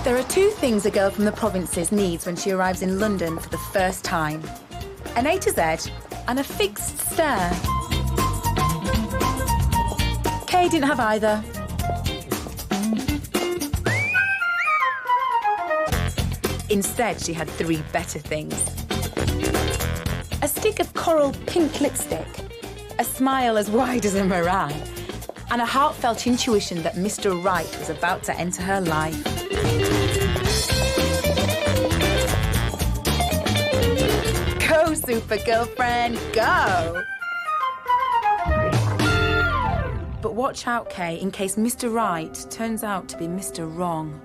There are two things a girl from the provinces needs when she arrives in London for the first time. An A to Z and a fixed stare. Kay didn't have either. Instead, she had three better things. A stick of coral pink lipstick, a smile as wide as a meringue, and a heartfelt intuition that Mr. Right was about to enter her life. Go, super girlfriend, go! But watch out, Kay, in case Mr. Right turns out to be Mr. Wrong.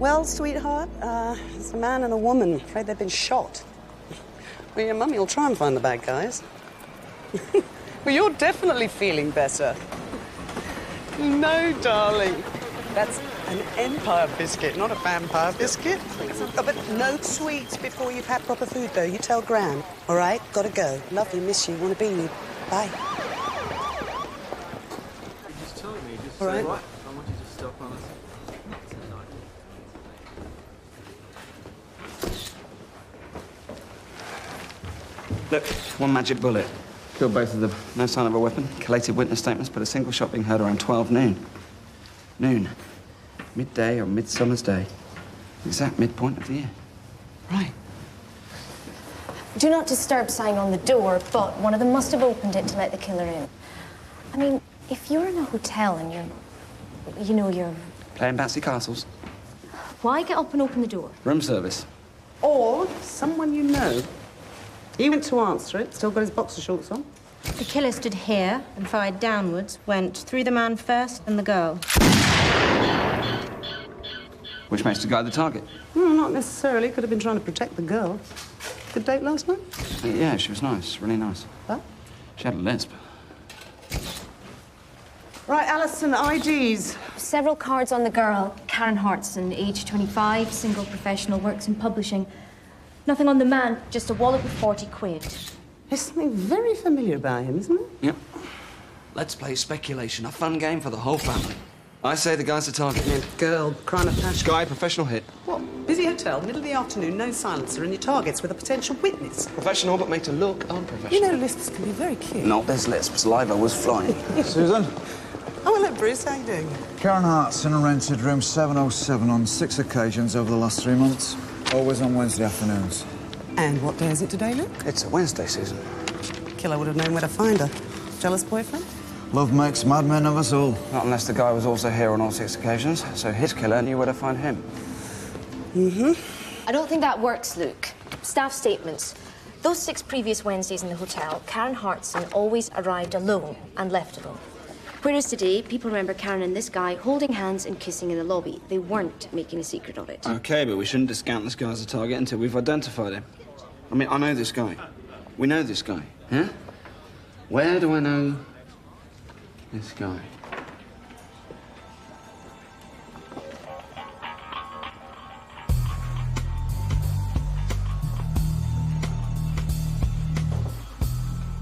Well, sweetheart, it's a man and a woman. Afraid they've been shot. Well, your mummy will try and find the bad guys. Well, you're definitely feeling better. No, darling. That's an Empire biscuit, not a vampire biscuit. Oh, but no sweets before you've had proper food, though. You tell Gran, all right? Gotta go. Love you, miss you, want to be you. Bye. You just told me, just all right. I want you to stop on us. Look, one magic bullet. Killed both of them. No sign of a weapon. Collated witness statements, but a single shot being heard around 12 noon. Noon. Midday or midsummer's day. Exact midpoint of the year. Right. Do not disturb sign on the door, but one of them must have opened it to let the killer in. I mean, if you're in a hotel and you're... Playing bouncy castles. Why get up and open the door? Room service. Or someone you know. He went to answer it, still got his boxer shorts on. The killer stood here and fired downwards, went through the man first and the girl. Which makes the guy the target. Not necessarily. Could have been trying to protect the girl. Good date last night? Yeah, she was nice. Really nice. What? She had a lisp. Right, Alison, IDs. Several cards on the girl. Karen Hartson, age 25, single professional, works in publishing. Nothing on the man, just a wallet with 40 quid. There's something very familiar about him, isn't there? Yep. Let's play speculation. A fun game for the whole family. I say the guy's the target. Yeah, girl, crime of passion. Guy, professional hit. What? Busy hotel, middle of the afternoon, no silencer, and your target's with a potential witness. Professional, but made to look unprofessional. You know, lisps can be very cute. Not this lisp. Saliva was flying. Susan? Oh, hello, Bruce. How you doing? Karen Hartson rented room 707 on 6 occasions over the last 3 months. Always on Wednesday afternoons. And what day is it today, Luke? It's a Wednesday, Susan. Killer would have known where to find her. Jealous boyfriend? Love makes madmen of us all. Not unless the guy was also here on all 6 occasions, so his killer knew where to find him. I don't think that works, Luke. Staff statements. Those 6 previous Wednesdays in the hotel, Karen Hartson always arrived alone and left alone. Whereas today, people remember Karen and this guy holding hands and kissing in the lobby. They weren't making a secret of it. OK, but we shouldn't discount this guy as a target until we've identified him. I mean, I know this guy. We know this guy, yeah? Where do I know this guy?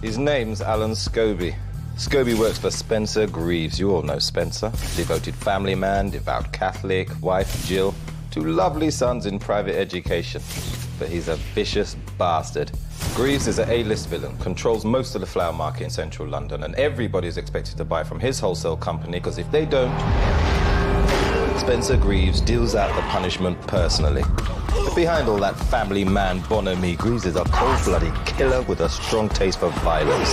His name's Alan Scobie. Scobie works for Spencer Greaves. You all know Spencer. Devoted family man, devout Catholic, wife Jill, 2 lovely sons in private education. But he's a vicious bastard. Greaves is an A-list villain, controls most of the flower market in central London, and everybody's expected to buy from his wholesale company, because if they don't, Spencer Greaves deals out the punishment personally. But behind all that family man bonhomie, Greaves is a cold-blooded killer with a strong taste for violence.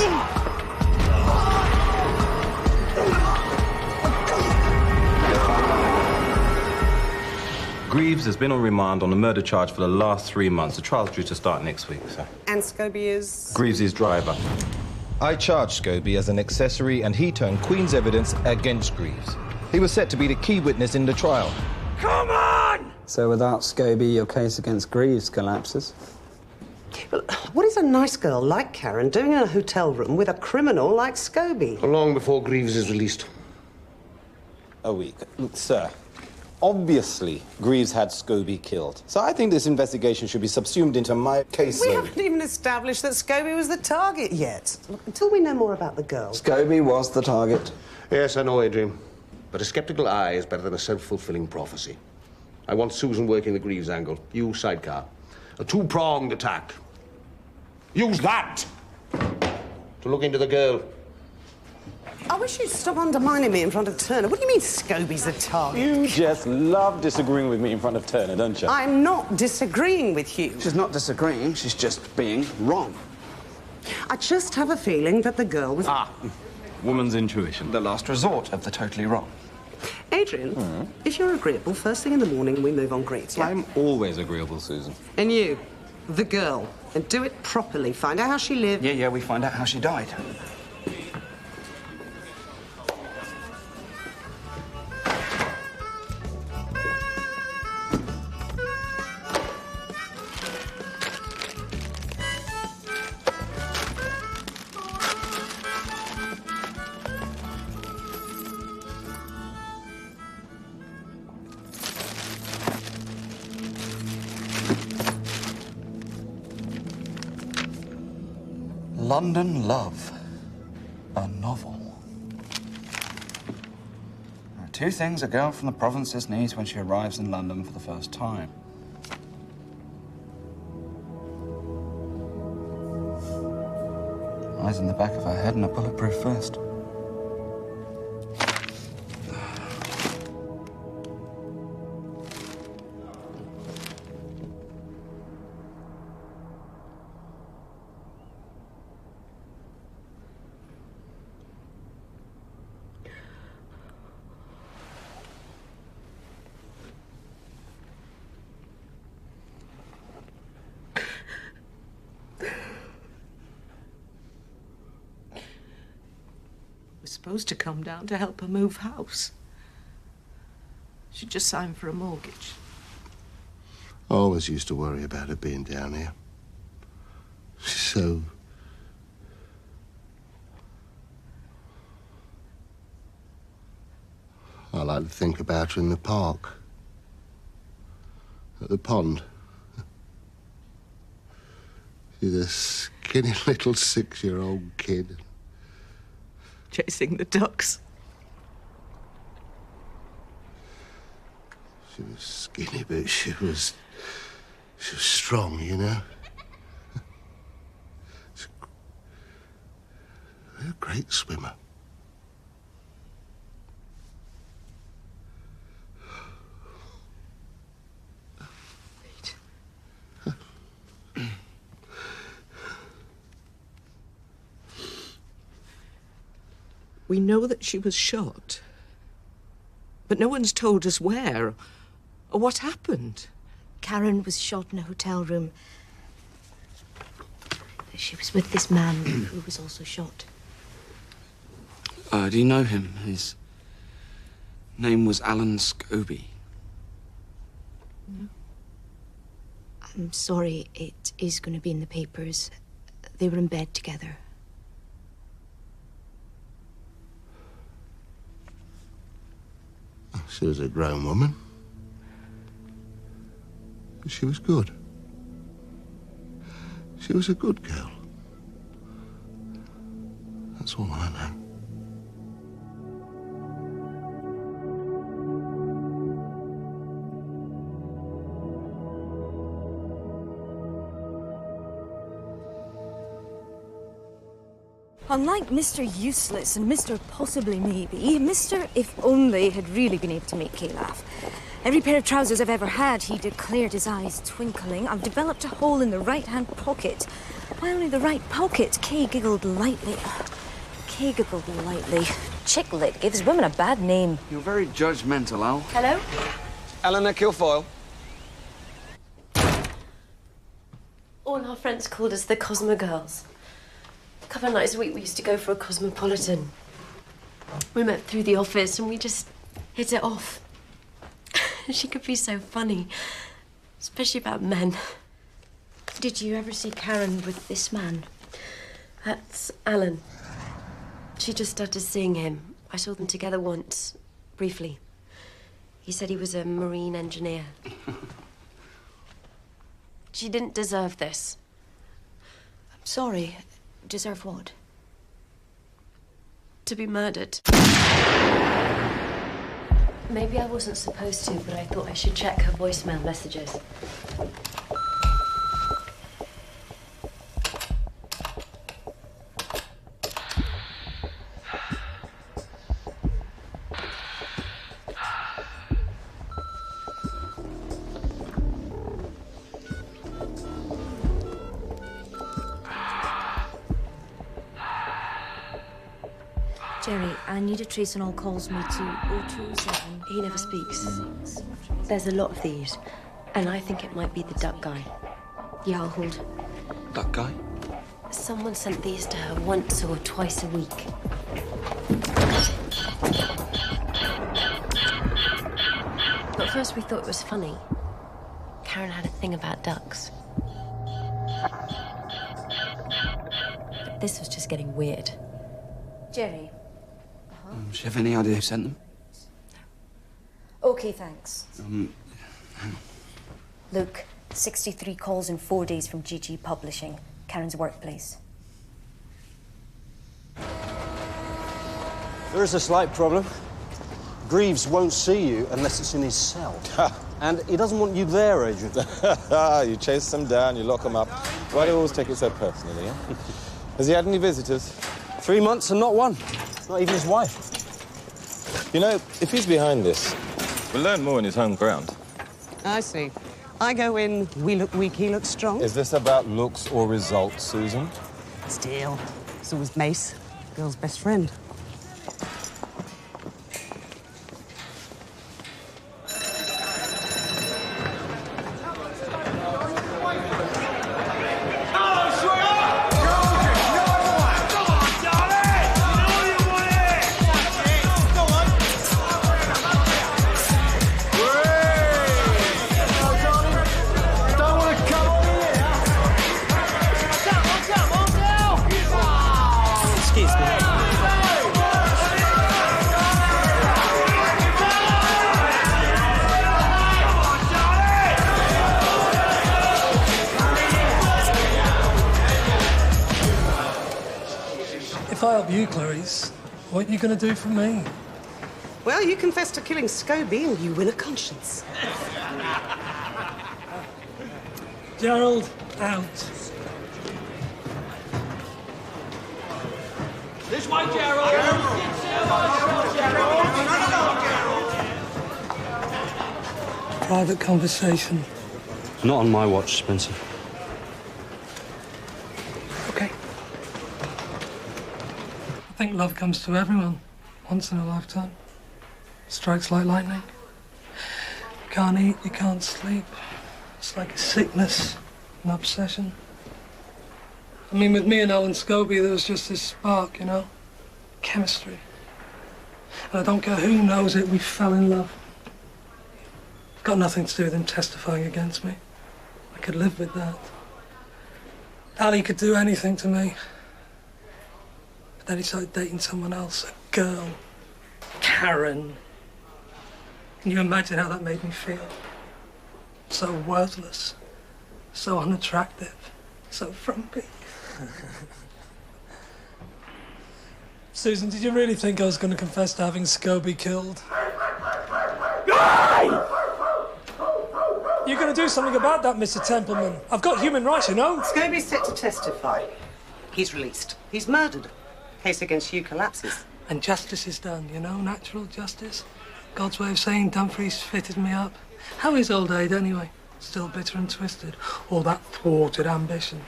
Greaves has been on remand on a murder charge for the last 3 months. The trial's due to start next week, so. And Scobie is? Greaves' driver. I charged Scobie as an accessory, and he turned Queen's evidence against Greaves. He was set to be the key witness in the trial. Come on! So without Scobie, your case against Greaves collapses? Well, what is a nice girl like Karen doing in a hotel room with a criminal like Scobie? Long before Greaves is released. A week. Look, sir, obviously Greaves had Scobie killed. So I think this investigation should be subsumed into my case. We haven't even established that Scobie was the target yet. Look, until we know more about the girl. Scobie was the target. Yes, I know, Adrian. But a sceptical eye is better than a self-fulfilling prophecy. I want Susan working the Greaves angle. You sidecar. A 2-pronged attack. Use that to look into the girl. I wish you'd stop undermining me in front of Turner. What do you mean Scobie's the target? You just love disagreeing with me in front of Turner, don't you? I'm not disagreeing with you. She's not disagreeing, she's just being wrong. I just have a feeling that the girl was... Woman's intuition. The last resort of the totally wrong. Adrian, if you're agreeable, first thing in the morning we move on greets, yeah? I'm always agreeable, Susan. And you, the girl, and do it properly. Find out how she lived. Yeah, we find out how she died. London Love, a novel. There are 2 things a girl from the provinces needs when she arrives in London for the first time. Eyes in the back of her head and a bulletproof vest. Supposed to come down to help her move house. She just signed for a mortgage. I always used to worry about her being down here. She's so... I like to think about her in the park. At the pond. She's a skinny little 6-year-old kid. Chasing the ducks. She was skinny, but she was strong, you know. She's a great swimmer. We know that she was shot, but no one's told us where or what happened. Karen was shot in a hotel room. She was with this man who was also shot. Do you know him? His name was Alan Scobie. No. I'm sorry, it is going to be in the papers. They were in bed together. She was a grown woman. She was good. She was a good girl. That's all I know. Unlike Mr. Useless and Mr. Possibly Maybe, Mr. If Only had really been able to make Kay laugh. Every pair of trousers I've ever had, he declared, his eyes twinkling. I've developed a hole in the right-hand pocket. Why only the right pocket? Kay giggled lightly. Kay giggled lightly. Chicklet gives women a bad name. You're very judgmental, Al. Hello? Eleanor Kilfoyle. All our friends called us the Cosmo Girls. A couple of nights a week we used to go for a cosmopolitan. We met through the office and we just hit it off. She could be so funny, especially about men. Did you ever see Karen with this man? That's Alan. She just started seeing him. I saw them together once, briefly. He said he was a marine engineer. She didn't deserve this. I'm sorry. Deserve what? To be murdered. Maybe I wasn't supposed to, but I thought I should check her voicemail messages. Jerry, I need a trace on all calls made to 0207. He never speaks. There's a lot of these, and I think it might be the duck guy. Yeah, I'll hold. That guy? Someone sent these to her once or twice a week. At first we thought it was funny. Karen had a thing about ducks. But this was just getting weird. Jerry. Do you have any idea who sent them? Okay, thanks. Hang on. Look, 63 calls in 4 days from GG Publishing, Karen's workplace. There is a slight problem. Greaves won't see you unless it's in his cell. And he doesn't want you there, Adrian. You chase them down, you lock them up. Why do you always take it so personally, eh? Has he had any visitors? 3 months and not one. Not even his wife. You know, if he's behind this, we'll learn more in his home ground. I see. I go in, we look weak, he looks strong. Is this about looks or results, Susan? Still, so was Mace, girl's best friend. If I help you, Clarice, what are you going to do for me? Well, you confess to killing Scobie and you win a conscience. Gerald, out. This way, Gerald! Private conversation. Not on my watch, Spencer. Okay. I think love comes to everyone once in a lifetime. Strikes like lightning. You can't eat, you can't sleep. It's like a sickness, an obsession. I mean, with me and Alan Scobie, there was just this spark, you know? Chemistry. And I don't care who knows it, we fell in love. Got nothing to do with him testifying against me. I could live with that. Ali could do anything to me. But then he started dating someone else, a girl. Karen. Can you imagine how that made me feel? So worthless, so unattractive, so frumpy. Susan, did you really think I was going to confess to having Scobie killed? You're going to do something about that, Mr. Templeman. I've got human rights, you know. Scobie's set to testify. He's released. He's murdered. Case against you collapses. And justice is done, you know, natural justice. God's way of saying Dumfries fitted me up. How is old Aid, anyway? Still bitter and twisted. All that thwarted ambition.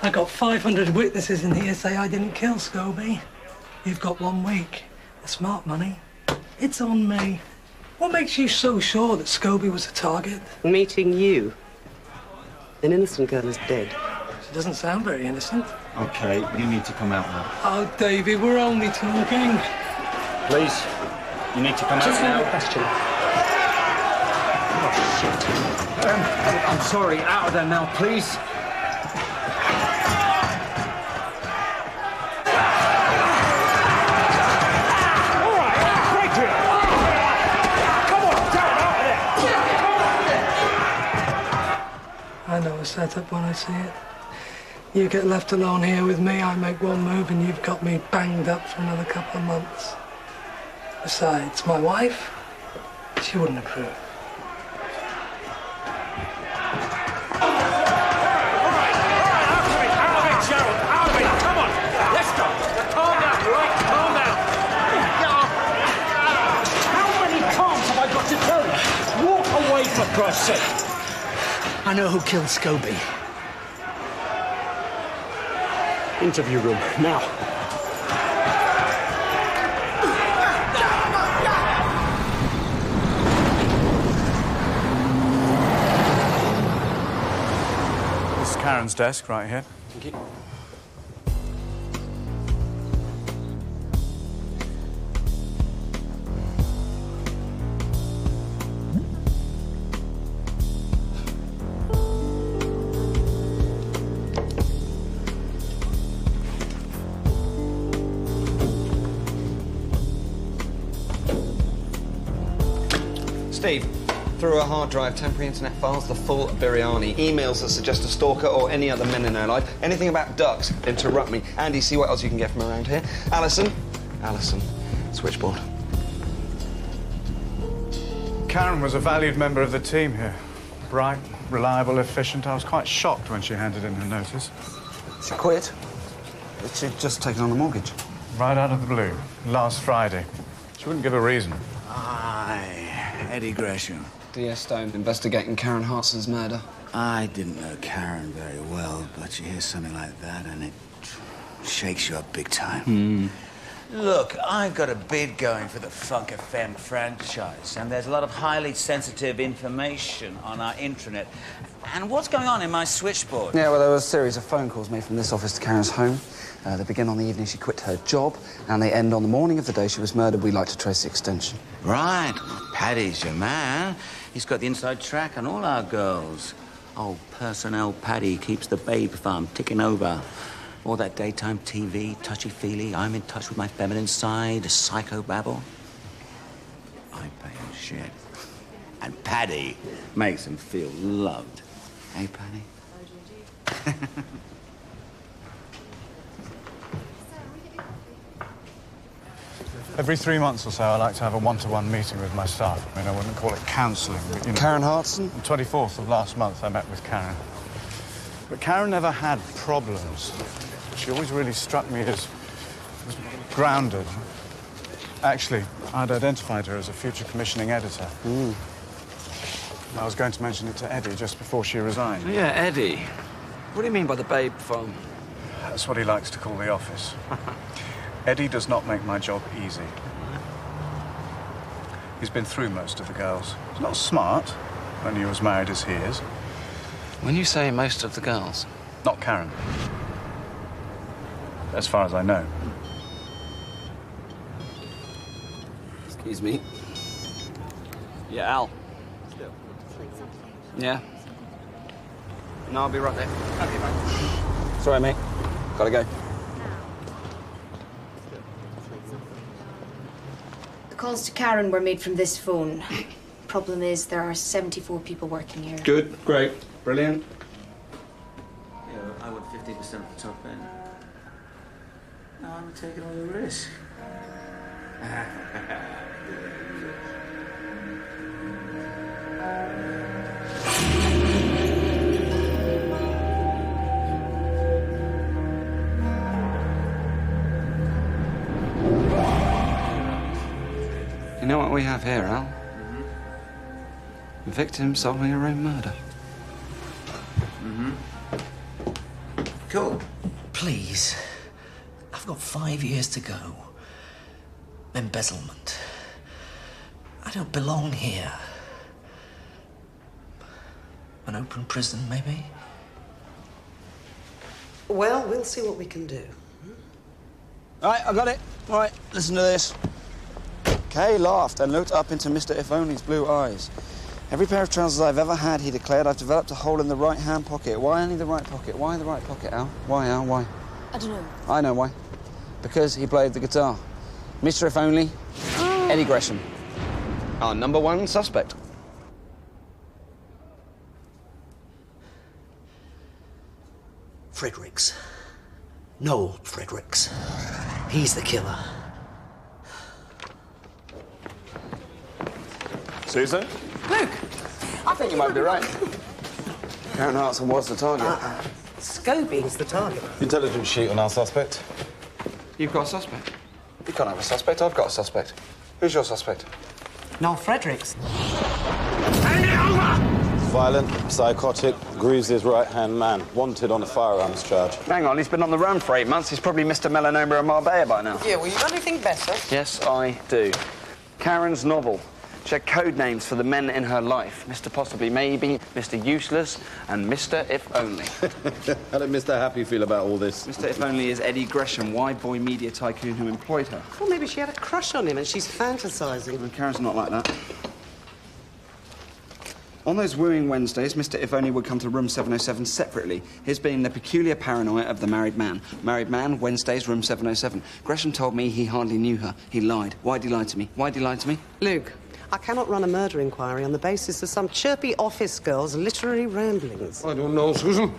I got 500 witnesses in here say I didn't kill Scobie. You've got 1 week. The smart money. It's on me. What makes you so sure that Scobie was a target? Meeting you. An innocent girl is dead. She doesn't sound very innocent. OK, you need to come out now. Oh, Davy, we're only talking. Please, you need to come Just out now. one question. Oh, shit. I'm sorry, out of there now, please. I know a setup when I see it. You get left alone here with me, I make one move and you've got me banged up for another couple of months. Besides, my wife, she wouldn't approve. For Christ's sake. I know who killed Scobie. Interview room, now. This is Karen's desk right here. Thank you. Steve, through a hard drive, temporary internet files, the full biryani, emails that suggest a stalker or any other men in her life, anything about ducks, interrupt me. Andy, see what else you can get from around here. Alison, switchboard. Karen was a valued member of the team here. Bright, reliable, efficient. I was quite shocked when she handed in her notice. She quit? She'd just taken on a mortgage. Right out of the blue, last Friday. She wouldn't give a reason. Aye, Eddie Gresham. DS Stone, investigating Karen Hartson's murder. I didn't know Karen very well, but you hear something like that and it shakes you up big time. Look, I've got a bid going for the Funk FM franchise, and there's a lot of highly sensitive information on our intranet. And what's going on in my switchboard? Yeah, well, there was a series of phone calls made from this office to Karen's home. They begin on the evening she quit her job, and they end on the morning of the day she was murdered. We like to trace the extension. Right. Paddy's your man. He's got the inside track on all our girls. Old personnel Paddy keeps the babe farm ticking over. All that daytime TV, touchy-feely, I'm in touch with my feminine side, psychobabble. I pay him shit. And Paddy makes him feel loved. Hey, Paddy? Every 3 months or so, I like to have a one-to-one meeting with my staff. I mean, I wouldn't call it counselling, but, you know... Karen Hartson? The 24th of last month, I met with Karen. But Karen never had problems. She always really struck me as grounded. Actually, I'd identified her as a future commissioning editor. I was going to mention it to Eddie just before she resigned. Oh, yeah, Eddie. What do you mean by the babe farm? That's what he likes to call the office. Eddie does not make my job easy. He's been through most of the girls. He's not smart, only as married as he is. When you say most of the girls? Not Karen. As far as I know. Excuse me. Yeah, Al. Yeah? No, I'll be right there. Okay, bye. Sorry, mate. Gotta go. The calls to Karen were made from this phone. Problem is, there are 74 people working here. Good, great, brilliant. Yeah, I want 50% of the top end. No, I'm taking all the risk. You know what we have here, Al? A victim solving her own murder. Cool. Please. I've got 5 years to go. Embezzlement. I don't belong here. An open prison, maybe? Well, we'll see what we can do. All right, I got it. All right, listen to this. Kay laughed and looked up into Mr. If Only's blue eyes. Every pair of trousers I've ever had, he declared, I've developed a hole in the right-hand pocket. Why only the right pocket? Why the right pocket, Al? Why, Al? Why? I don't know. I know why. Because he played the guitar. Mr. If Only, Eddie Gresham. Our #1 suspect. Fredericks. Noel Fredericks. He's the killer. Susan? Luke! I think you might be right. Karen Hartson was the target. Scobie's the target. Intelligence sheet on our suspect. You've got a suspect? You can't have a suspect. I've got a suspect. Who's your suspect? Noel Fredericks. Violent, psychotic, Greaves' right-hand man. Wanted on a firearms charge. Hang on, he's been on the run for 8 months. He's probably Mr. Melanoma of Marbella by now. Yeah, well, you got anything better? Yes, I do. Karen's novel. She had code names for the men in her life. Mr. Possibly Maybe, Mr. Useless, and Mr. If Only. How did Mr. Happy feel about all this? Mr. If Only is Eddie Gresham, wide boy media tycoon who employed her. Well, maybe she had a crush on him and she's fantasizing. Well, Karen's not like that. On those wooing Wednesdays, Mr. If Only would come to room 707 separately, his being the peculiar paranoia of the married man. Married man, Wednesdays, room 707. Gresham told me he hardly knew her. He lied. Why'd he lie to me? Why'd he lie to me? Luke, I cannot run a murder inquiry on the basis of some chirpy office girl's literary ramblings. I don't know, Susan.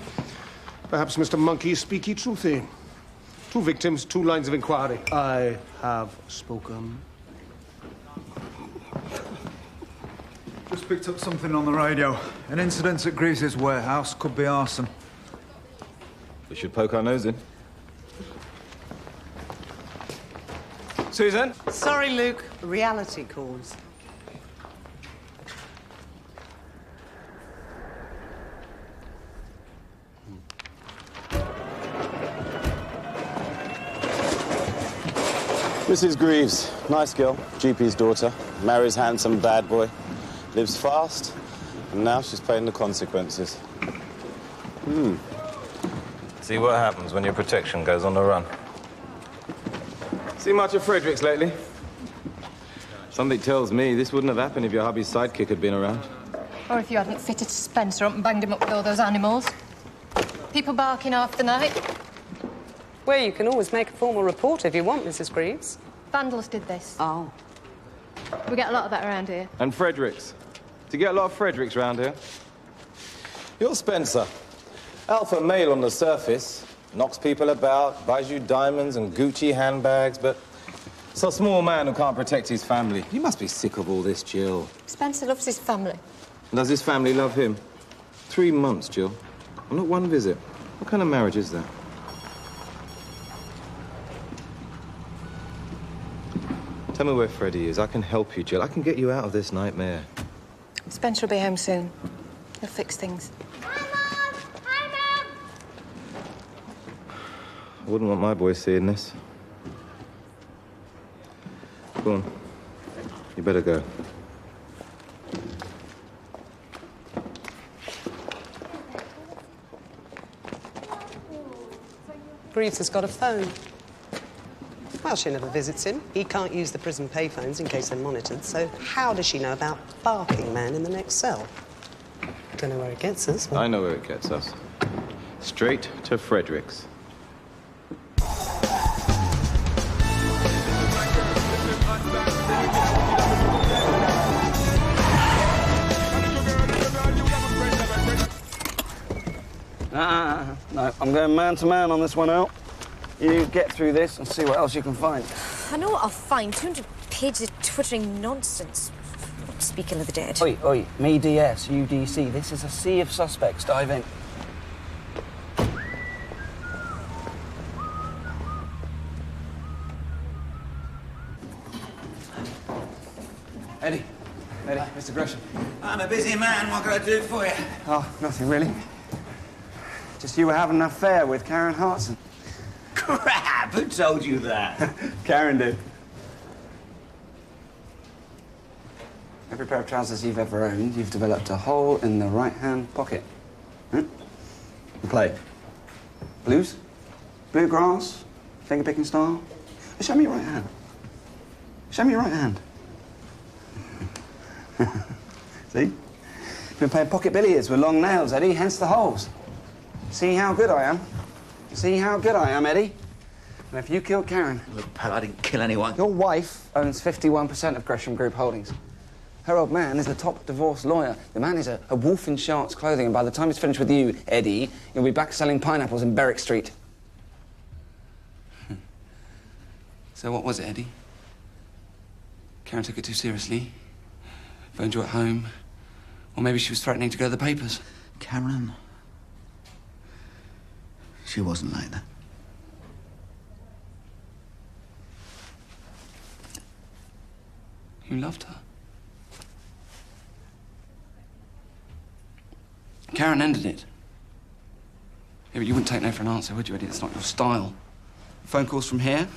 Perhaps Mr. Monkey is speaky truthy. 2 victims, 2 lines of inquiry. I have spoken. Just picked up something on the radio. An incident at Greaves' warehouse. Could be arson. We should poke our nose in. Susan? Sorry, Luke. Reality calls. Mrs. Greaves, nice girl, GP's daughter, marries handsome bad boy, lives fast, and now she's paying the consequences. See what happens when your protection goes on the run. See much of Fredericks lately? Something tells me this wouldn't have happened if your hubby's sidekick had been around. Or if you hadn't fitted Spencer up and banged him up with all those animals. People barking half the night. Well, you can always make a formal report if you want, Mrs. Greaves. Vandals did this. Oh. We get a lot of that around here. And Fredericks. Do you get a lot of Fredericks round here? You're Spencer. Alpha male on the surface. Knocks people about, buys you diamonds and Gucci handbags, but it's a small man who can't protect his family. You must be sick of all this, Jill. Spencer loves his family. Does his family love him? 3 months, Jill. And not 1 visit. What kind of marriage is that? Tell me where Freddie is. I can help you, Jill. I can get you out of this nightmare. Spencer will be home soon. He'll fix things. I wouldn't want my boy seeing this. Go on. You better go. Greaves has got a phone. Well, she never visits him. He can't use the prison payphones in case they're monitored, so how does she know about barking man in the next cell? Don't know where it gets us. I know where it gets us. Straight to Fredericks. No, I'm going man to man on this one out. You get through this and see what else you can find. I know what I'll find. 200 pages of twittering nonsense. Speaking of the dead. Oi, oi, me DS, UDC. This is a sea of suspects. Dive in. Eddie, Mr. Gresham. I'm a busy man. What can I do for you? Oh, nothing really. Just you were having an affair with Karen Hartson. Crap! Who told you that? Karen did. Every pair of trousers you've ever owned, you've developed a hole in the right-hand pocket. Hmm? You play blues, bluegrass, finger-picking style. Show me your right hand. Show me your right hand. See? You've been playing pocket billiards with long nails, Eddie, hence the holes. See how good I am? See how good I am, Eddie? And if you killed Karen... Look, pal, I didn't kill anyone. Your wife owns 51% of Gresham Group Holdings. Her old man is the top divorce lawyer. The man is a wolf in shark's clothing, and by the time he's finished with you, Eddie, you'll be back selling pineapples in Berwick Street. So what was it, Eddie? Karen took it too seriously? Phoned you at home? Or maybe she was threatening to go to the papers? Karen? She wasn't like that. You loved her. Karen ended it. Yeah, but you wouldn't take no for an answer, would you, Eddie? That's not your style. Phone calls from here, and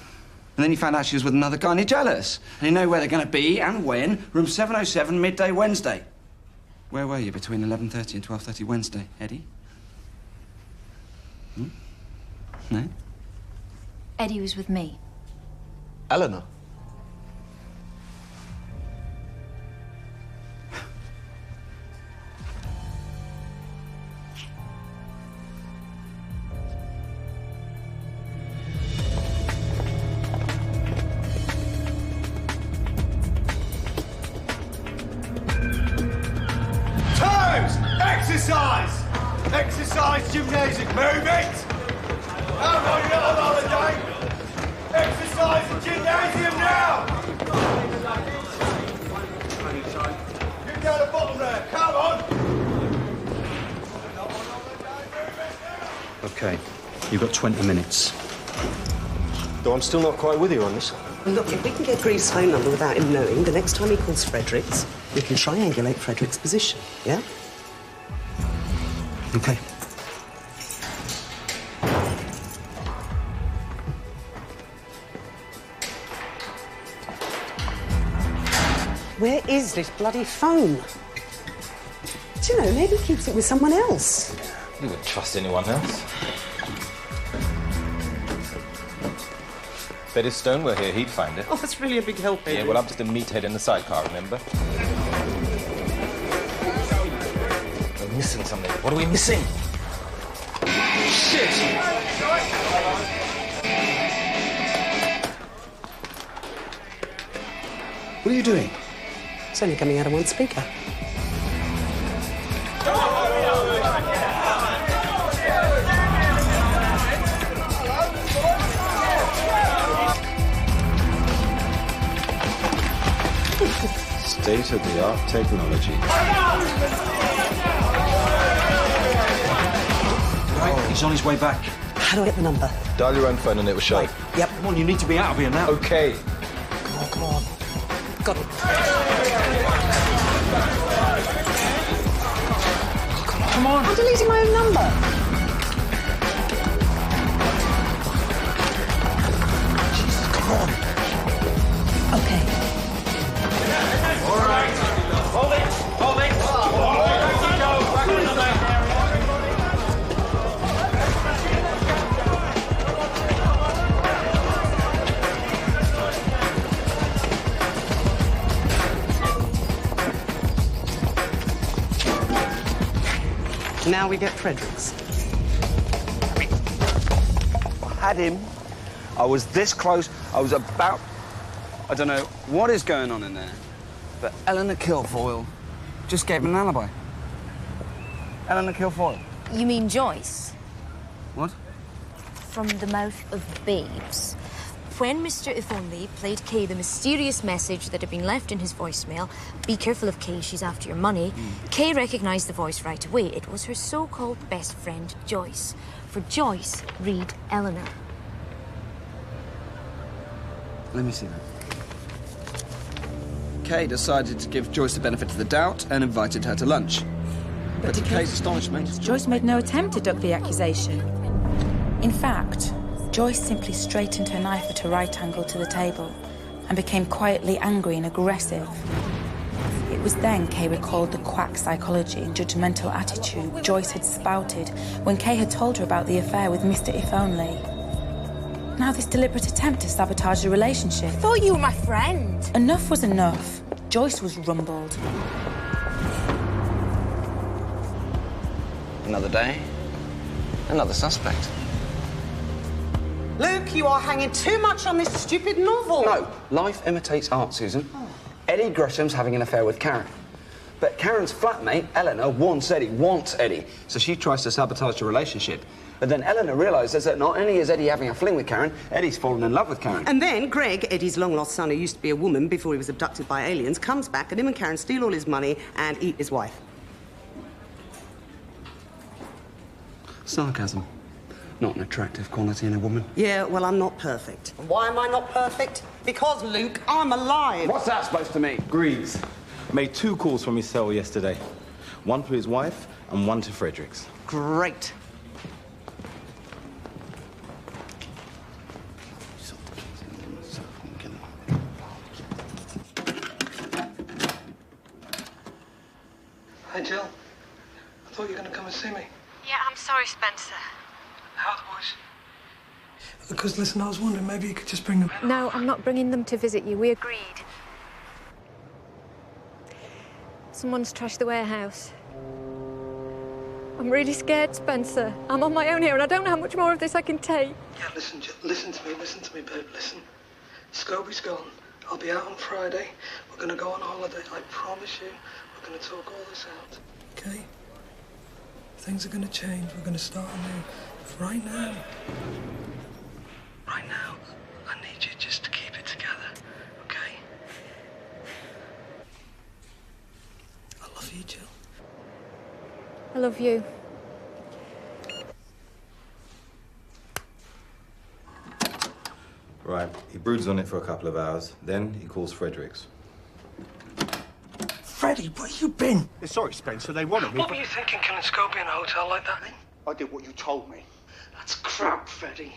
then you found out she was with another guy, and you're jealous. And you know where they're going to be and when. Room 707, midday Wednesday. Where were you between 11:30 and 12:30 Wednesday, Eddie? Hmm? No? Eddie was with me. Eleanor? Exercise! Exercise gymnasium. Move it! Come on, you're on holiday! Exercise the gymnasium now! Get down the bottom there, come on! OK, you've got 20 minutes. Though I'm still not quite with you on this. Look, if we can get Greaves' phone number without him knowing, the next time he calls Fredericks, we can triangulate Frederick's position, yeah? OK. Where is this bloody phone? Do you know, maybe he keeps it with someone else. You wouldn't trust anyone else. Bet if Stone were here, he'd find it. Oh, that's really a big help, Yeah, well, I'm just a meathead in the sidecar, remember? We're missing something. What are we missing? Shit! What are you doing? It's only coming out of one speaker. State-of-the-art technology. Right, he's on his way back. How do I get the number? Dial your own phone and it will show. Right. Yep. Come on, you need to be out of here now. OK. Come on, come on. Got it. Come on. I'm deleting my own number. Jesus, come on. OK. All right. Hold it. Hold it. Back you go. Back on the back. Now we get Fredericks. I had him. I was this close. I was about... I don't know what is going on in there, but Eleanor Kilfoyle just gave him an alibi. Eleanor Kilfoyle. You mean Joyce? What? From the mouth of babes. When Mr. If Only played Kay the mysterious message that had been left in his voicemail, "Be careful of Kay, she's after your money," Kay recognised the voice right away. It was her so-called best friend, Joyce. For Joyce, read Eleanor. Let me see that. Kay decided to give Joyce the benefit of the doubt and invited her to lunch. But to Kay's astonishment, Joyce made no attempt to duck the accusation. In fact, Joyce simply straightened her knife at a right angle to the table and became quietly angry and aggressive. It was then Kay recalled the quack psychology and judgmental attitude Joyce had spouted when Kay had told her about the affair with Mr. If Only. Now this deliberate attempt to sabotage the relationship. I thought you were my friend. Enough was enough. Joyce was rumbled. another day, another suspect. Luke, you are hanging too much on this stupid novel. No, life imitates art, Susan. Oh. Eddie Gresham's having an affair with Karen. But Karen's flatmate, Eleanor, wants Eddie. So she tries to sabotage the relationship. But then Eleanor realises that not only is Eddie having a fling with Karen, Eddie's fallen in love with Karen. And then Greg, Eddie's long-lost son, who used to be a woman before he was abducted by aliens, comes back and him and Karen steal all his money and eat his wife. Sarcasm. Not an attractive quality in a woman. Yeah, well, I'm not perfect. And why am I not perfect? Because, Luke, I'm alive. What's that supposed to mean? Greaves made 2 calls from his cell yesterday. 1 to his wife and 1 to Fredericks. Great. Hi, Jill. I thought you were going to come and see me. Yeah, I'm sorry, Spencer. How are the boys? Because, listen, I was wondering, maybe you could just bring them in. No, I'm not bringing them to visit you. We agreed. Someone's trashed the warehouse. I'm really scared, Spencer. I'm on my own here, and I don't know how much more of this I can take. Yeah, listen, Jill, listen to me, babe, listen. Scobie's gone. I'll be out on Friday. We're going to go on holiday. I promise you, we're going to talk all this out. Okay? Things are going to change. We're going to start anew. Right now, I need you just to keep it together, okay? I love you, Jill. I love you. Right, he broods on it for a couple of hours, then he calls Fredericks. Freddie, where you been? Sorry, Spencer, they wanted me. What were you thinking, killing Scobie in a hotel like that, then? I did what you told me. That's crap, Freddie.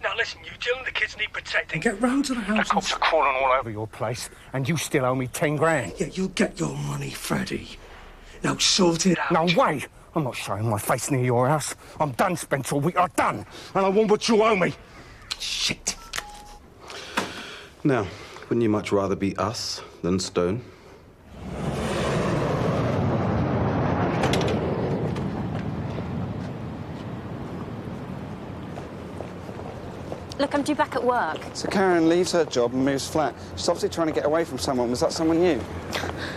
Now listen, you Jill and the kids need protecting. Get round to the house. The cops are crawling all over your place, and you still owe me 10 grand. Yeah, you'll get your money, Freddie. Now sort it out. No way! I'm not showing my face near your house. I'm done, Spencer. We are done. And I want what you owe me. Shit. Now, wouldn't you much rather be us than Stone? Look, I'm due back at work. So Karen leaves her job and moves flat. She's obviously trying to get away from someone. Was that someone new?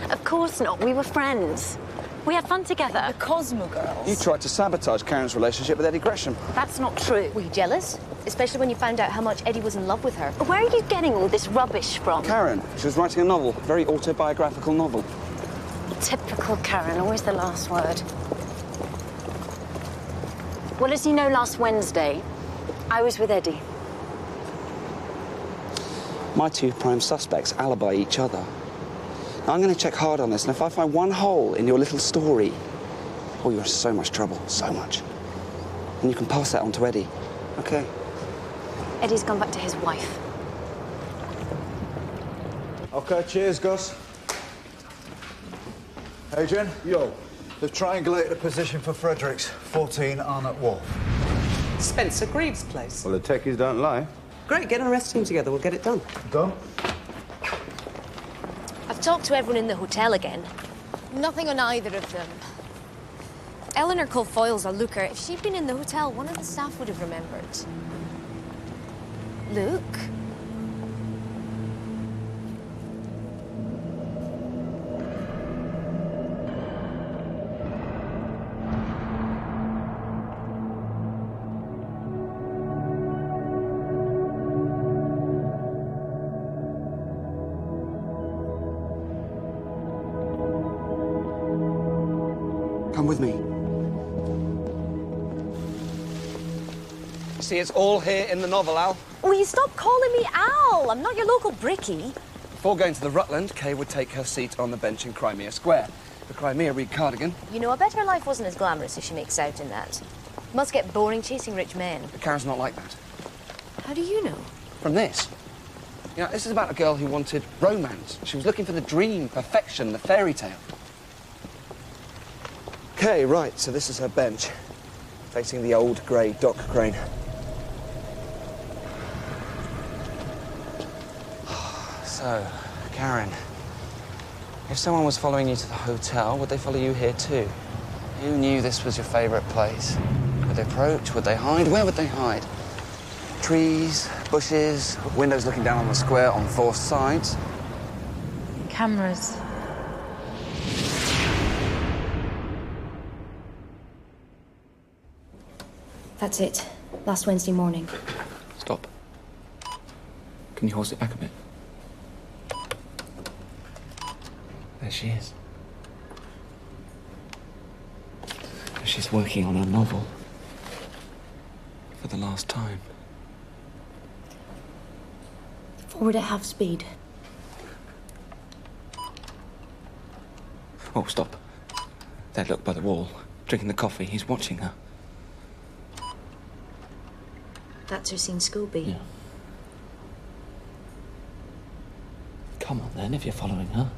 Of course not. We were friends. We had fun together. The Cosmo Girls. You tried to sabotage Karen's relationship with Eddie Gresham. That's not true. Were you jealous? Especially when you found out how much Eddie was in love with her. Where are you getting all this rubbish from? Karen. She was writing a novel, a very autobiographical novel. Typical Karen, always the last word. Well, as you know, last Wednesday, I was with Eddie. My 2 prime suspects alibi each other. Now, I'm going to check hard on this, and if I find one hole in your little story, oh, you're in so much trouble, so much. And you can pass that on to Eddie, okay? Eddie's gone back to his wife. OK, cheers, Gus. Adrian? Yo. They've triangulated a position for Fredericks, 14 Arnott Wharf. Spencer Greaves' place. Well, the techies don't lie. Great, get an arrest team together. We'll get it done. Done? I've talked to everyone in the hotel again. Nothing on either of them. Eleanor called Foyles a looker. If she'd been in the hotel, one of the staff would have remembered. Luke? Come with me. See, it's all here in the novel, Al. Will you stop calling me Al? I'm not your local brickie. Before going to the Rutland, Kay would take her seat on the bench in Crimea Square. The Crimea read cardigan. You know, I bet her life wasn't as glamorous as she makes out in that. Must get boring chasing rich men. But Karen's not like that. How do you know? From this. You know, this is about a girl who wanted romance. She was looking for the dream, perfection, the fairy tale. Okay, right, so this is her bench, facing the old grey dock crane. So, Karen, if someone was following you to the hotel, would they follow you here too? You knew this was your favourite place. Would they approach? Would they hide? Where would they hide? Trees, bushes, windows looking down on the square on 4 sides. Cameras. That's it. Last Wednesday morning. Stop. Can you horse it back a bit? There she is. She's working on a novel. For the last time. Forward at half speed. Oh, stop. There, look, by the wall. Drinking the coffee. He's watching her. That's her seen Scobie. Yeah. Come on, then, if you're following her.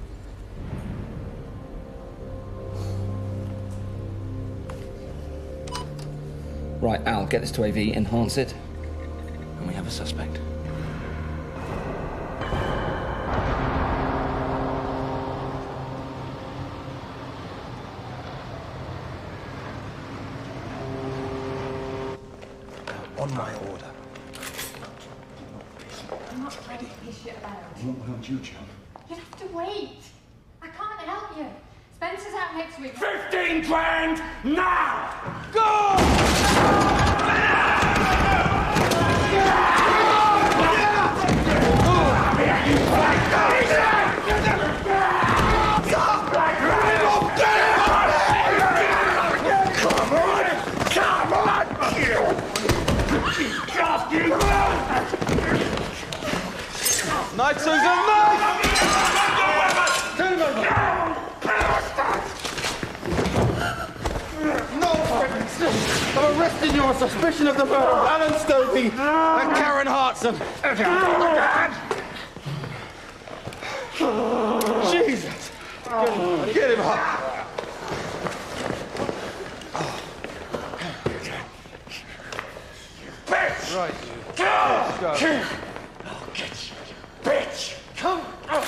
Right, Al, get this to AV, enhance it. And we have a suspect. On my order. I'm not ready. What about you, John? You'll have to wait. I can't help you. Spencer's out next week. 15 grand now! Go! Night, Susan! Night! Turn him over! No! I'm arresting you on suspicion of the murder of Alan Stokey and Karen Hartson. Jesus! Get him up! Bitch! Right. Go! Let's go. I'll get you, bitch! Come on!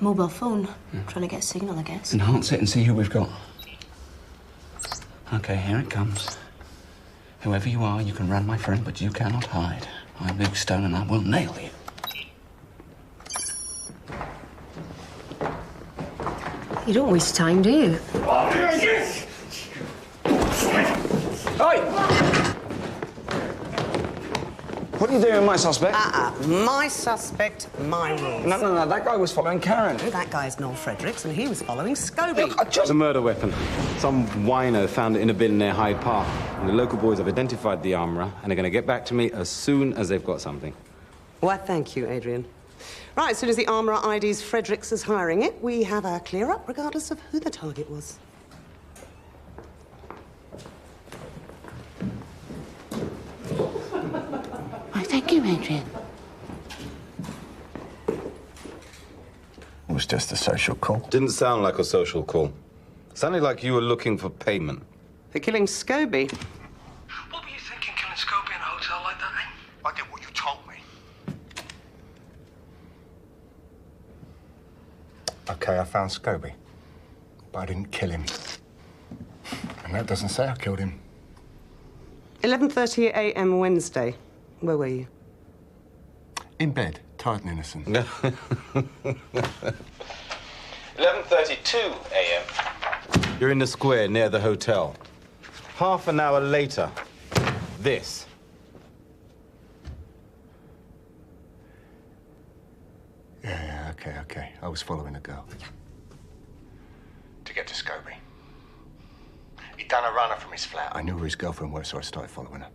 Mobile phone. Trying to get a signal, I guess. Enhance it and see who we've got. Okay, here it comes. Whoever you are, you can run, my friend, but you cannot hide. I'm Luke Stone and I will nail you. You don't waste time, do you? What are you doing with my suspect? My suspect, my rules. No, that guy was following Karen. That guy's Noel Fredericks, and he was following Scobie. It's a murder weapon. Some wino found it in a bin near Hyde Park. And the local boys have identified the armourer and are going to get back to me as soon as they've got something. Why, thank you, Adrian. Right, as soon as the armourer IDs Fredericks as hiring it, we have our clear-up, regardless of who the target was. Why, thank you, Adrian. It was just a social call. Didn't sound like a social call. Sounded like you were looking for payment. For killing Scobie. What were you thinking, killing Scobie in a hotel like that, eh? I did what you told me. Okay, I found Scobie, but I didn't kill him. And that doesn't say I killed him. 11:30 a.m. Wednesday. Where were you? In bed, tired and innocent. 11:32 a.m. You're in the square near the hotel. Half an hour later, this. Yeah, okay. I was following a girl. To get to Scobie. He'd done a runner from his flat. I knew where his girlfriend worked, so I started following her.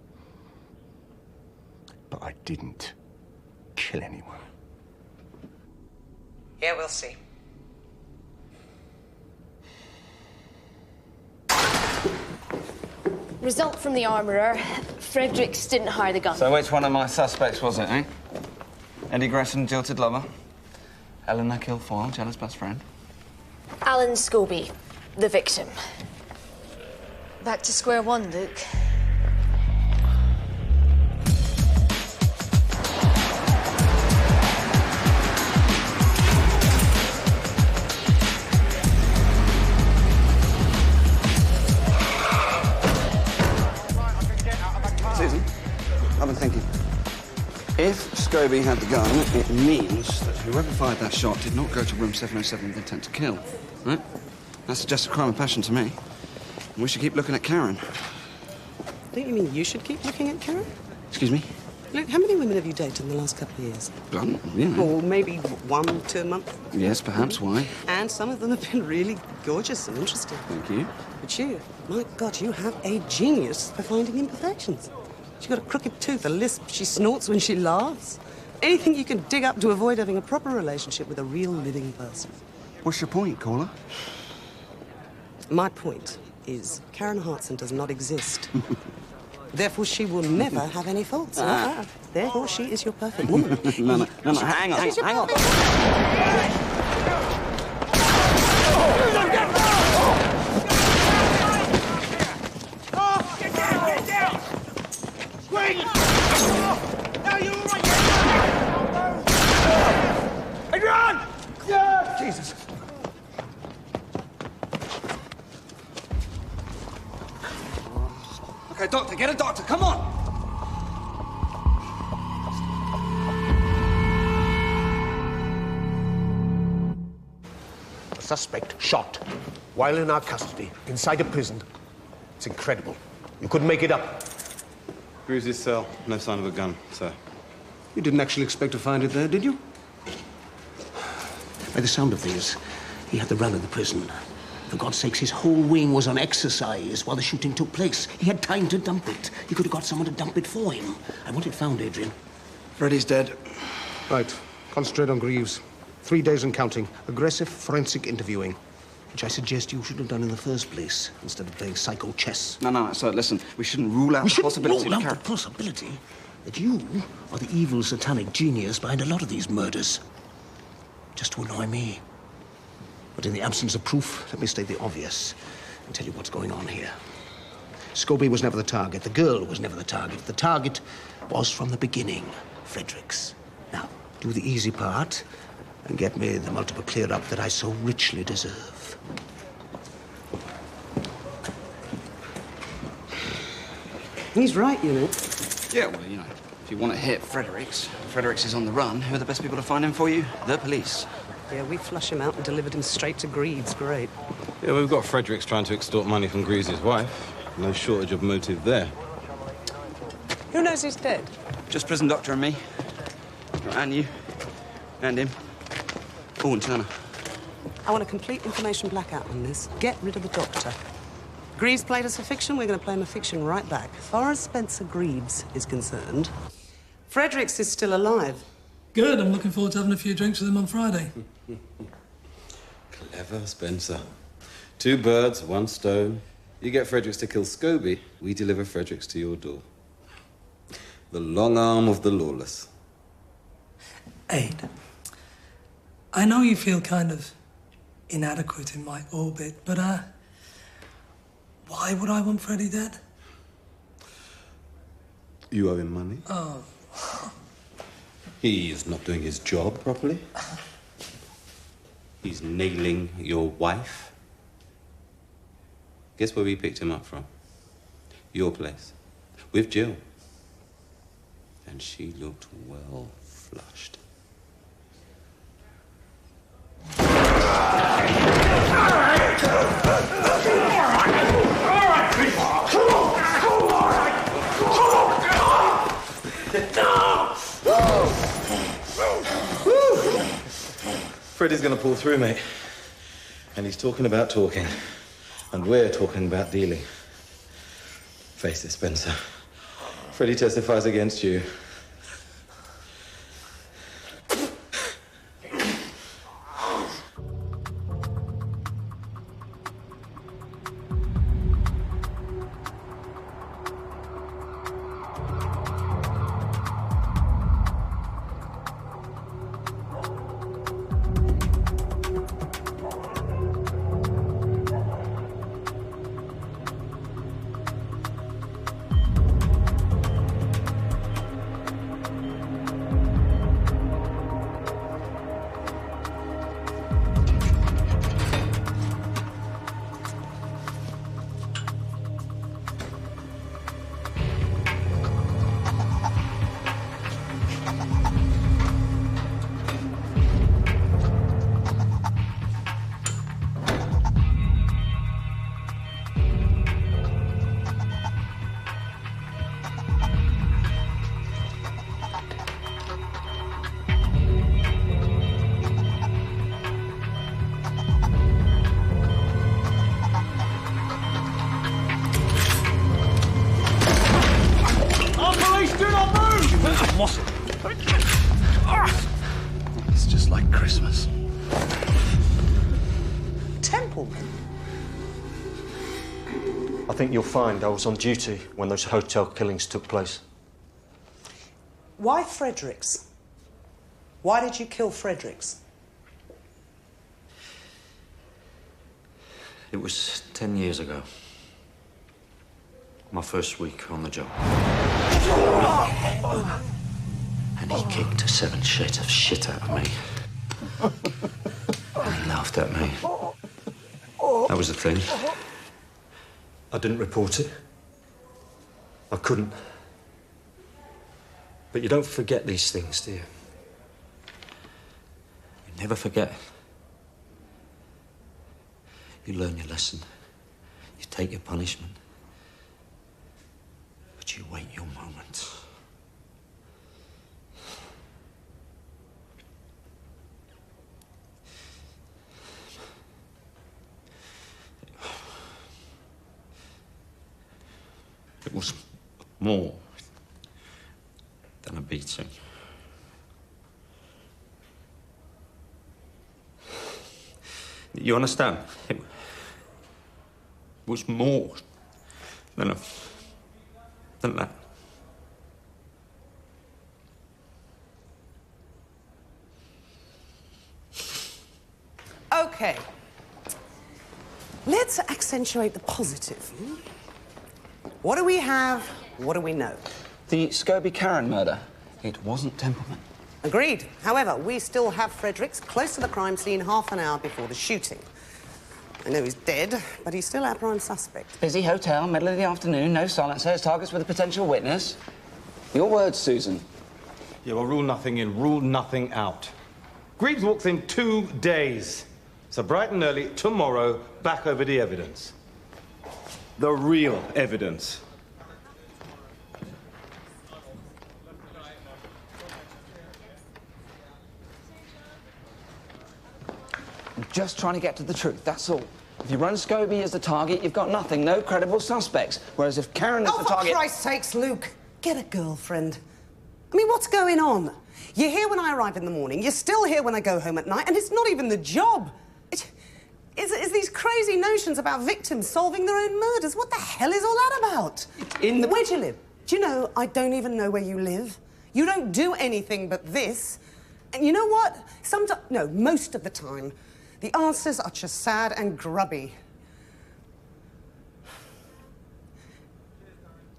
But I didn't kill anyone. Yeah, we'll see. Result from the armourer. Fredericks didn't hire the gun. So which one of my suspects was it, eh? Eddie Gresham, jilted lover. Eleanor Kilfoyle, jealous best friend. Alan Scobie, the victim. Back to square one, Luke. Susan, I've been thinking. If Scobie had the gun, it means that whoever fired that shot did not go to room 707 with intent to kill, right? That suggests a crime of passion to me. And we should keep looking at Karen. Don't you mean you should keep looking at Karen? Excuse me? Look, how many women have you dated in the last couple of years? Blunt, you know. Or maybe 1, 2 a month? Yes, perhaps. Why? And some of them have been really gorgeous and interesting. Thank you. But you, my God, you have a genius for finding imperfections. She's got a crooked tooth, a lisp, she snorts when she laughs. Anything you can dig up to avoid having a proper relationship with a real living person. What's your point, caller? My point is Karen Hartson does not exist. Therefore, she will never have any faults. Therefore, she is your perfect woman. No, hang on. Adrian! Yeah! Jesus. Okay, doctor, get a doctor, come on! A suspect shot while in our custody, inside a prison. It's incredible. You couldn't make it up. Greaves' cell. No sign of a gun, sir. You didn't actually expect to find it there, did you? By the sound of things, he had the run of the prison. For God's sakes, his whole wing was on exercise while the shooting took place. He had time to dump it. He could have got someone to dump it for him. I want it found, Adrian. Freddie's dead. Right. Concentrate on Greaves. 3 days and counting. Aggressive forensic interviewing. Which I suggest you should have done in the first place, instead of playing psycho chess. No, sir, listen. We shouldn't rule out the possibility rule out the possibility that you are the evil satanic genius behind a lot of these murders. Just to annoy me. But in the absence of proof, let me state the obvious and tell you what's going on here. Scobie was never the target. The girl was never the target. The target was from the beginning Fredericks. Now, do the easy part and get me the multiple clear-up that I so richly deserve. He's right, you know. Yeah, well, you know, if you want to hit Fredericks is on the run. Who are the best people to find him for you? The police. Yeah, we flush him out and delivered him straight to Greaves. Great. Yeah, we've got Fredericks trying to extort money from Greaves' wife. No shortage of motive there. Who knows he's dead? Just prison doctor and me. And you. And him. Oh, and Turner. I want a complete information blackout on this. Get rid of the doctor. Greaves played us a fiction, we're going to play him a fiction right back. As far as Spencer Greaves is concerned, Fredericks is still alive. Good, I'm looking forward to having a few drinks with him on Friday. Clever, Spencer. 2 birds, 1 stone. You get Fredericks to kill Scobie, we deliver Fredericks to your door. The long arm of the lawless. Aid, I know you feel kind of inadequate in my orbit, but, why would I want Freddie dead? You owe him money. Oh. He is not doing his job properly. He's nailing your wife. Guess where we picked him up from? Your place. With Jill. And she looked well flushed. Freddie's gonna pull through, mate. And he's talking about talking. And we're talking about dealing. Face it, Spencer. Freddie testifies against you. muscle. It's just like Christmas. Templeman? I think you'll find I was on duty when those hotel killings took place. Why Fredericks? Why did you kill Fredericks? It was 10 years ago. My first week on the job. And he kicked a 7 shade of shit out of me. And he laughed at me. That was the thing. I didn't report it. I couldn't. But you don't forget these things, do you? You never forget. You learn your lesson. You take your punishment. But you wait your moment. It was more than a beating. You understand? It was more than that. Okay. Let's accentuate the positive. What do we have? What do we know? The Scobie Karen murder. It wasn't Templeman. Agreed. However, we still have Fredericks close to the crime scene half an hour before the shooting. I know he's dead, but he's still our prime suspect. Busy hotel, middle of the afternoon, no silencers, targets with a potential witness. Your words, Susan. Yeah, well, rule nothing in, rule nothing out. Greaves walks in 2 days. So bright and early, tomorrow, back over the evidence. The real evidence. I'm just trying to get to the truth, that's all. If you run Scobie as the target, you've got nothing, no credible suspects. Whereas if Karen is the target... Oh, for Christ's sakes, Luke, get a girlfriend. I mean, what's going on? You're here when I arrive in the morning, you're still here when I go home at night, and it's not even the job. It's these crazy notions about victims solving their own murders. What the hell is all that about? Where do you live? Do you know, I don't even know where you live. You don't do anything but this. And you know what? Most of the time, the answers are just sad and grubby.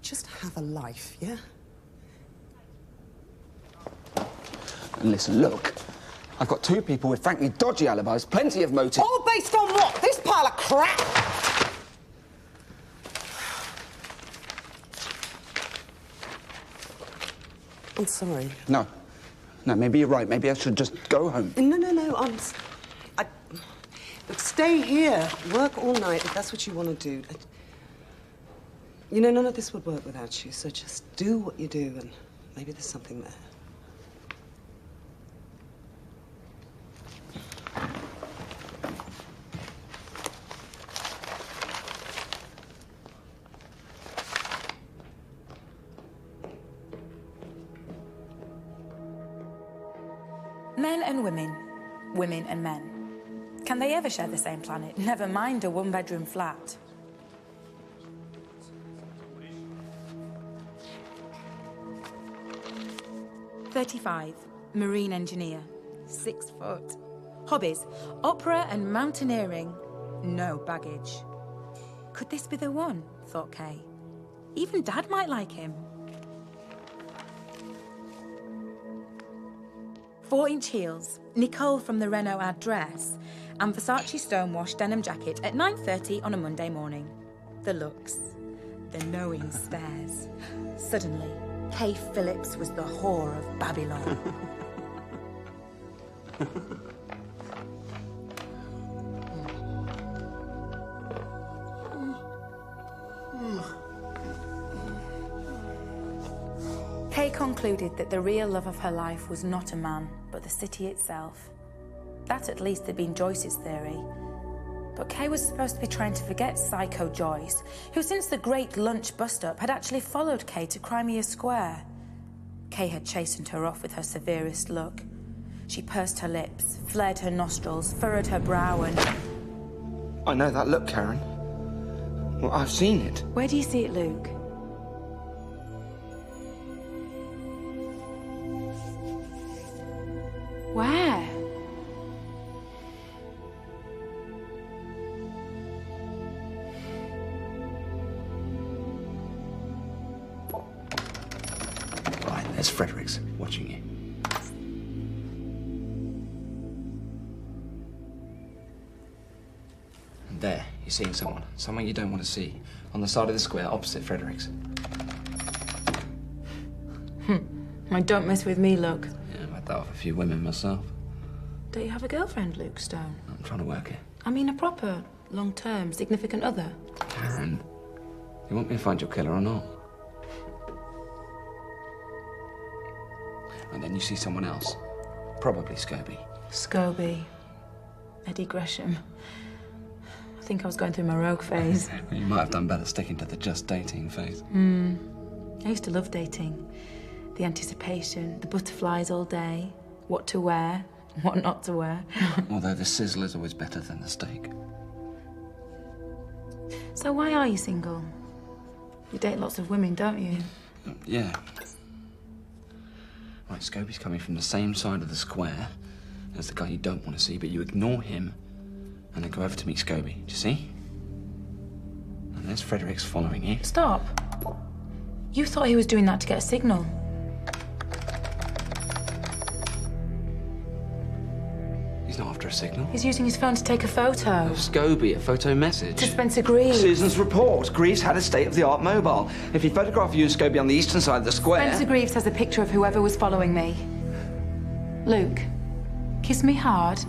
Just have a life, yeah? And listen, look, I've got 2 people with frankly dodgy alibis, plenty of motive. All based on what? This pile of crap? I'm sorry. No, maybe you're right. Maybe I should just go home. No, Look, stay here, work all night if that's what you want to do. You know, none of this would work without you, so just do what you do and maybe there's something there. Men and women, women and men. Can they ever share the same planet? Never mind a one-bedroom flat. "35, marine engineer, 6 foot. Hobbies, opera and mountaineering, no baggage." Could this be the one, thought Kay. Even Dad might like him. 4-inch heels, Nicole from the Renault ad dress, and Versace stonewash denim jacket at 9:30 on a Monday morning. The looks, the knowing stares. Suddenly, Kay Phillips was the whore of Babylon. Kay concluded that the real love of her life was not a man, but the city itself. That at least had been Joyce's theory. But Kay was supposed to be trying to forget Psycho Joyce, who since the great lunch bust-up had actually followed Kay to Crimea Square. Kay had chastened her off with her severest look. She pursed her lips, flared her nostrils, furrowed her brow, and... I know that look, Karen. Well, I've seen it. Where do you see it, Luke? Where? Right, there's Fredericks watching you. And there, you're seeing someone. Someone you don't want to see. On the side of the square, opposite Fredericks. I don't mess with me, Luke. Yeah, I've had that off a few women myself. Don't you have a girlfriend, Luke Stone? I'm trying to work it. I mean a proper, long-term, significant other. Karen, you want me to find your killer or not? And then you see someone else. Probably Scobie. Scobie. Eddie Gresham. I think I was going through my rogue phase. You might have done better sticking to the just dating phase. I used to love dating. The anticipation, the butterflies all day, what to wear, what not to wear. Although the sizzle is always better than the steak. So why are you single? You date lots of women, don't you? Yeah. Right, Scobie's coming from the same side of the square as the guy you don't want to see, but you ignore him and then go over to meet Scobie. Do you see? And there's Fredericks following you. Stop. You thought he was doing that to get a signal. He's not after a signal. He's using his phone to take a photo. Of Scobie, a photo message. To Spencer Greaves. Susan's report. Greaves had a state-of-the-art mobile. If he photographed you and Scobie on the eastern side of the square... Spencer Greaves has a picture of whoever was following me. Luke, kiss me hard,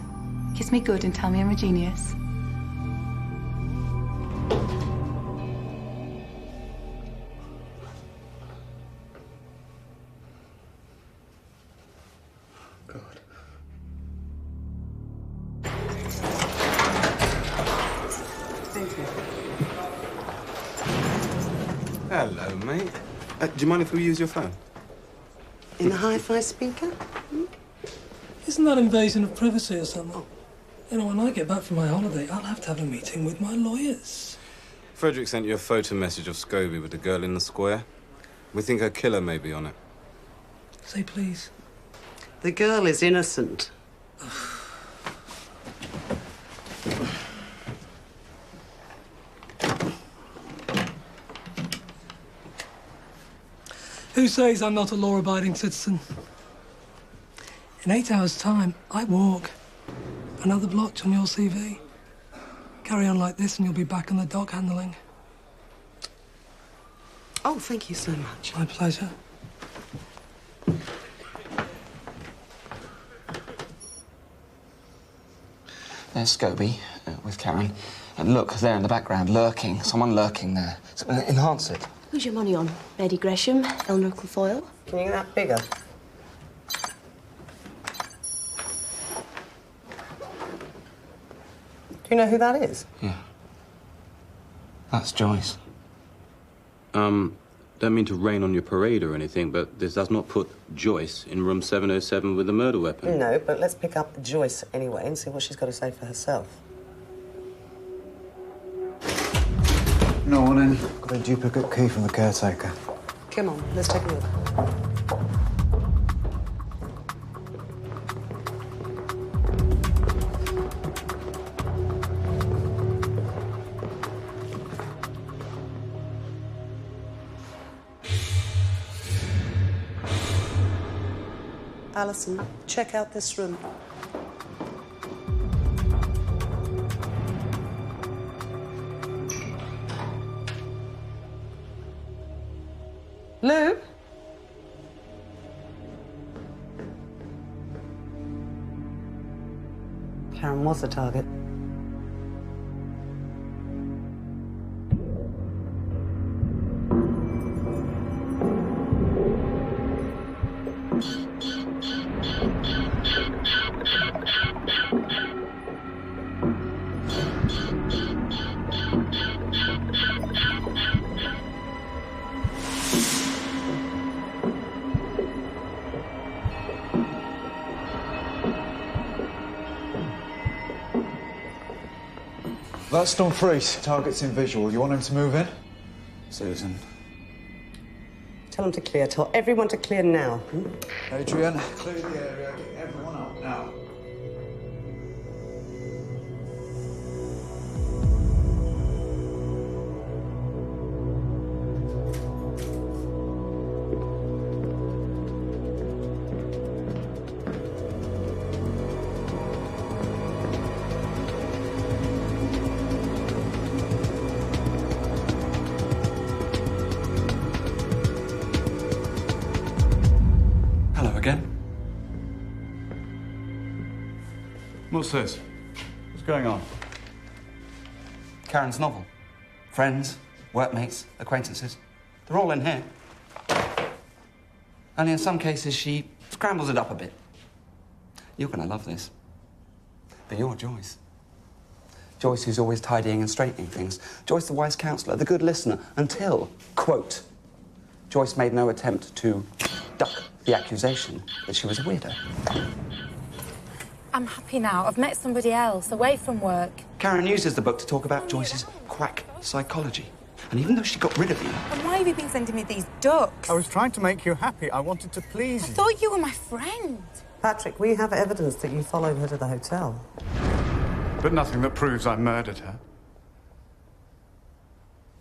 kiss me good, and tell me I'm a genius. Hello, mate. Do you mind if we use your phone? In the hi-fi speaker? Isn't that invasion of privacy or something? You know, when I get back from my holiday, I'll have to have a meeting with my lawyers. Frederick sent you a photo message of Scobie with the girl in the square. We think her killer may be on it. Say please. The girl is innocent. Who says I'm not a law-abiding citizen? In 8 hours' time, I walk. Another blotch on your CV. Carry on like this and you'll be back on the dock handling. Oh, thank you so much. My pleasure. There's Scobie with Karen. And look, there in the background, lurking. Someone lurking there. So, enhance it. Who's your money on? Eddie Gresham, Eleanor Clefoyle? Can you get that bigger? Do you know who that is? Yeah. That's Joyce. Don't mean to rain on your parade or anything, but this does not put Joyce in room 707 with a murder weapon. No, but let's pick up Joyce anyway and see what she's got to say for herself. No one in. Got a duplicate key from the caretaker. Come on, let's take a look. Alison, check out this room. Lou? Karen was the target. That's Dumfries. Target's in visual. You want him to move in? Susan. Tell them to clear. Tell everyone to clear now. Adrian, clear the area. Get everyone up now. Again? What's this? What's going on? Karen's novel. Friends, workmates, acquaintances. They're all in here. Only in some cases she scrambles it up a bit. You're gonna love this. But you're Joyce. Joyce who's always tidying and straightening things. Joyce the wise counsellor, the good listener, until, quote, Joyce made no attempt to duck the accusation that she was a weirdo. I'm happy now. I've met somebody else, away from work. Karen uses the book to talk about Joyce's quack psychology. And even though she got rid of you... And why have you been sending me these ducks? I was trying to make you happy. I wanted to please you. I thought you were my friend. Patrick, we have evidence that you followed her to the hotel. But nothing that proves I murdered her.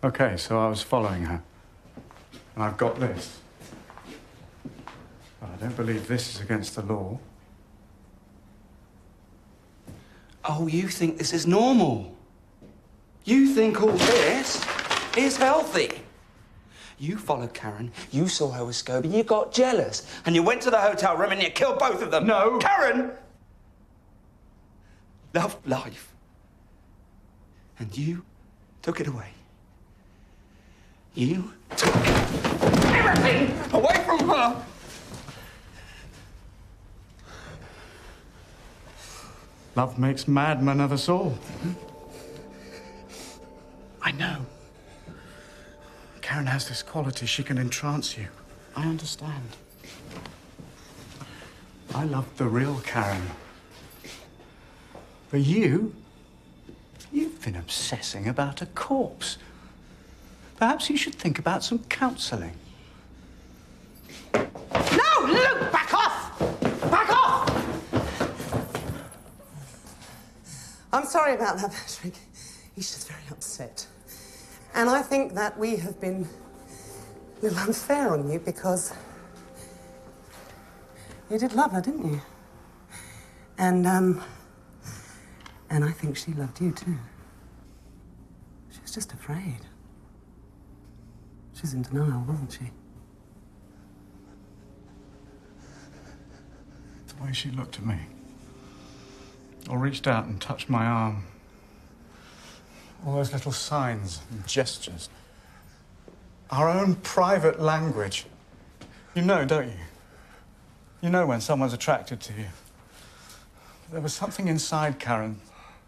Okay, so I was following her. And I've got this. Well, I don't believe this is against the law. Oh, you think this is normal? You think all this is healthy? You followed Karen, you saw her with Scobie, you got jealous, and you went to the hotel room and you killed both of them. No! Karen loved life. And you took it away. You took everything away from her! Love makes madmen of us all. I know. Karen has this quality. She can entrance you. I understand. I loved the real Karen. But you've been obsessing about a corpse. Perhaps you should think about some counselling. No, Luke, back off! Back off! I'm sorry about that, Patrick. He's just very upset. And I think that we have been a little unfair on you because you did love her, didn't you? And I think she loved you too. She was just afraid. She was in denial, wasn't she? The way she looked at me, or reached out and touched my arm. All those little signs and gestures. Our own private language. You know, don't you? You know when someone's attracted to you. There was something inside Karen,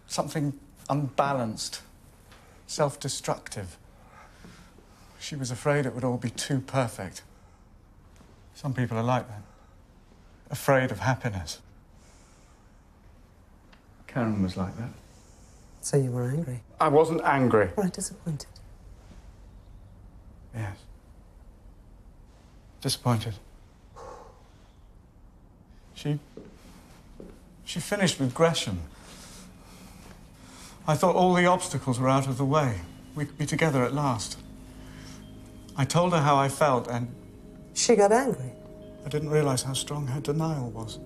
something unbalanced, self-destructive. She was afraid it would all be too perfect. Some people are like that. Afraid of happiness. Karen was like that. So you were angry? I wasn't angry. Right, disappointed. Yes. Disappointed. She finished with Gresham. I thought all the obstacles were out of the way. We could be together at last. I told her how I felt and... She got angry? I didn't realize how strong her denial was.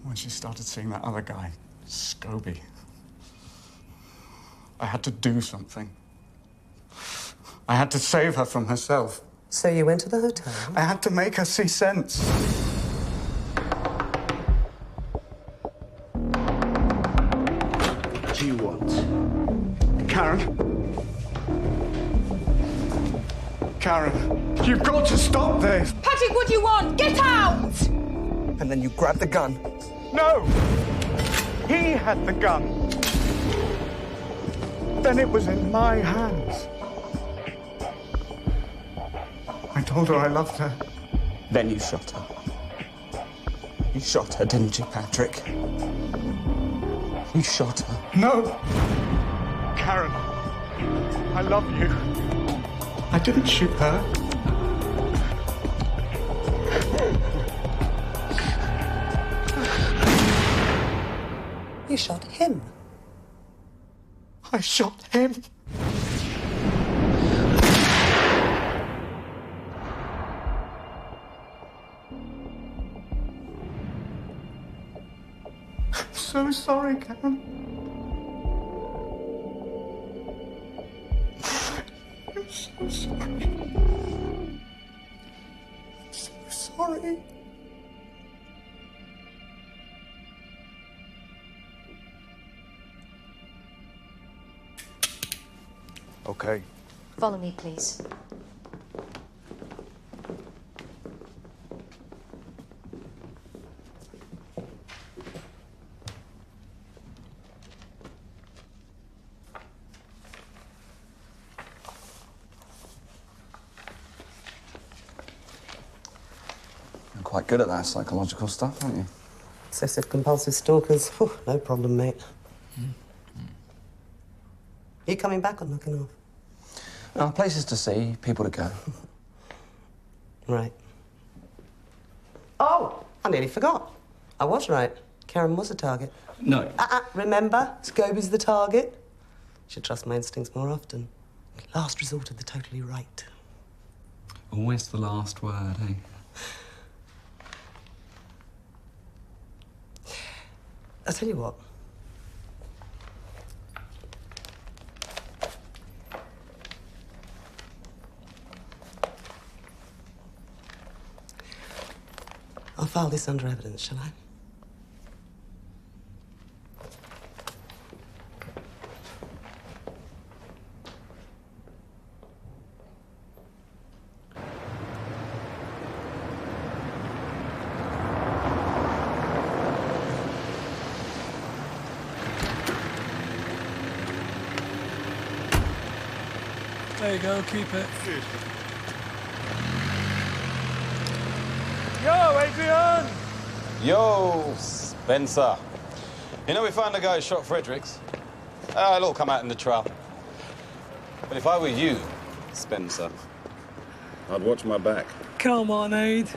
When she started seeing that other guy, Scobie. I had to do something. I had to save her from herself. So you went to the hotel? I had to make her see sense. What do you want? Karen? Karen, you've got to stop this! Patrick, what do you want? Get out! And then you grabbed the gun. No! He had the gun. Then it was in my hands. I told her I loved her. Then you shot her. You shot her, didn't you, Patrick? You shot her. No! Karen, I love you. I didn't shoot her. You shot him. I shot him. I'm so sorry, Karen. I'm so sorry. I'm so sorry. Okay. Follow me, please. You're quite good at that psychological stuff, aren't you? Obsessive-compulsive stalkers. Whew, no problem, mate. You coming back or knocking off? Places to see, people to go. Right. Oh, I nearly forgot. I was right. Karen was a target. No. Remember? Scobie's the target. Should trust my instincts more often. Last resort of the totally right. Always the last word, eh? I'll tell you what. I'll file this under evidence, shall I? There you go, keep it. Yo, Adrian! Yo, Spencer. You know, we found the guy who shot Fredericks. It'll all come out in the trial. But if I were you, Spencer, I'd watch my back. Come on, Aid.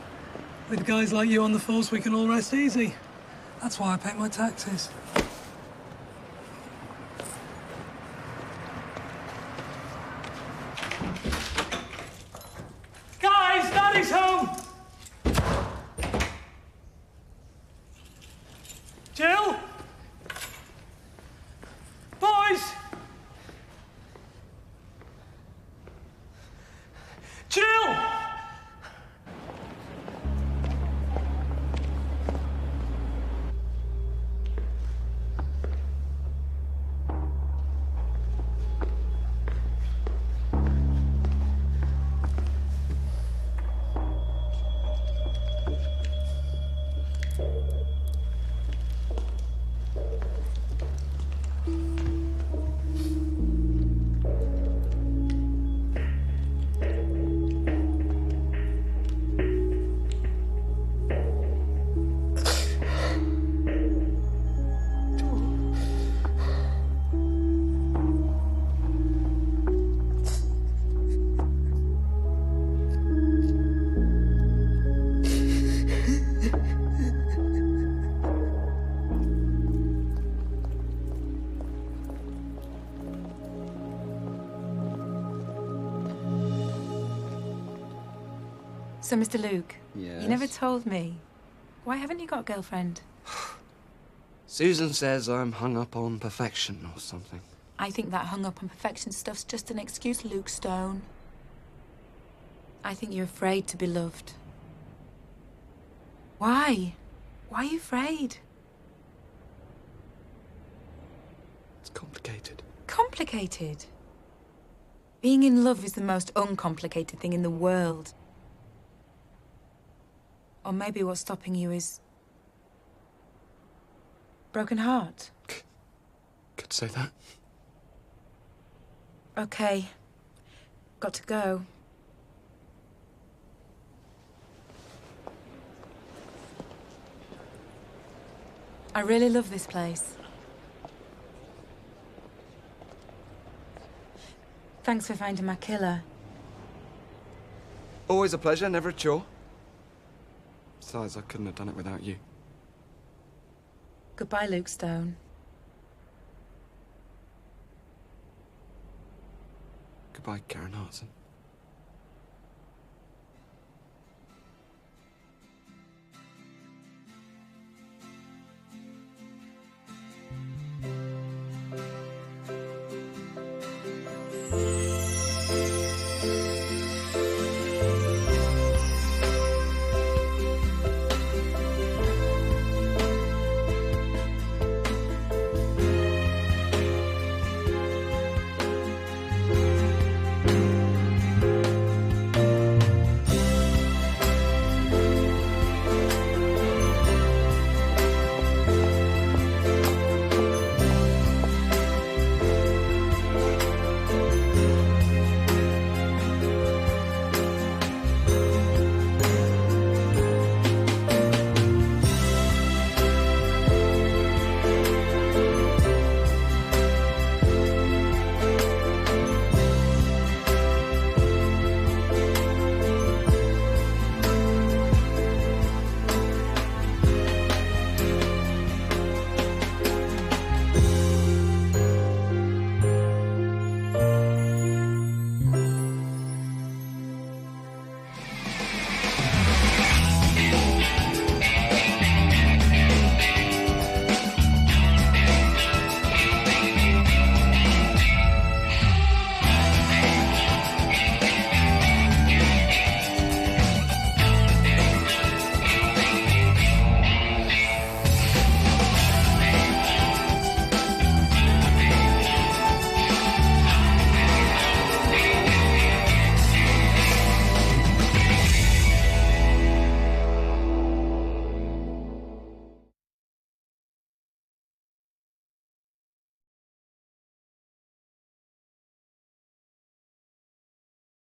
With guys like you on the force, we can all rest easy. That's why I pay my taxes. Guys, Daddy's home! Jill? Boys? Jill! So, Mr. Luke, Yes? you never told me. Why haven't you got a girlfriend? Susan says I'm hung up on perfection or something. I think that hung up on perfection stuff's just an excuse, Luke Stone. I think you're afraid to be loved. Why? Why are you afraid? It's complicated. Complicated? Being in love is the most uncomplicated thing in the world. Or maybe what's stopping you is... broken heart. Could say that. Okay. Got to go. I really love this place. Thanks for finding my killer. Always a pleasure, never a chore. Besides, I couldn't have done it without you. Goodbye, Luke Stone. Goodbye, Karen Hartson.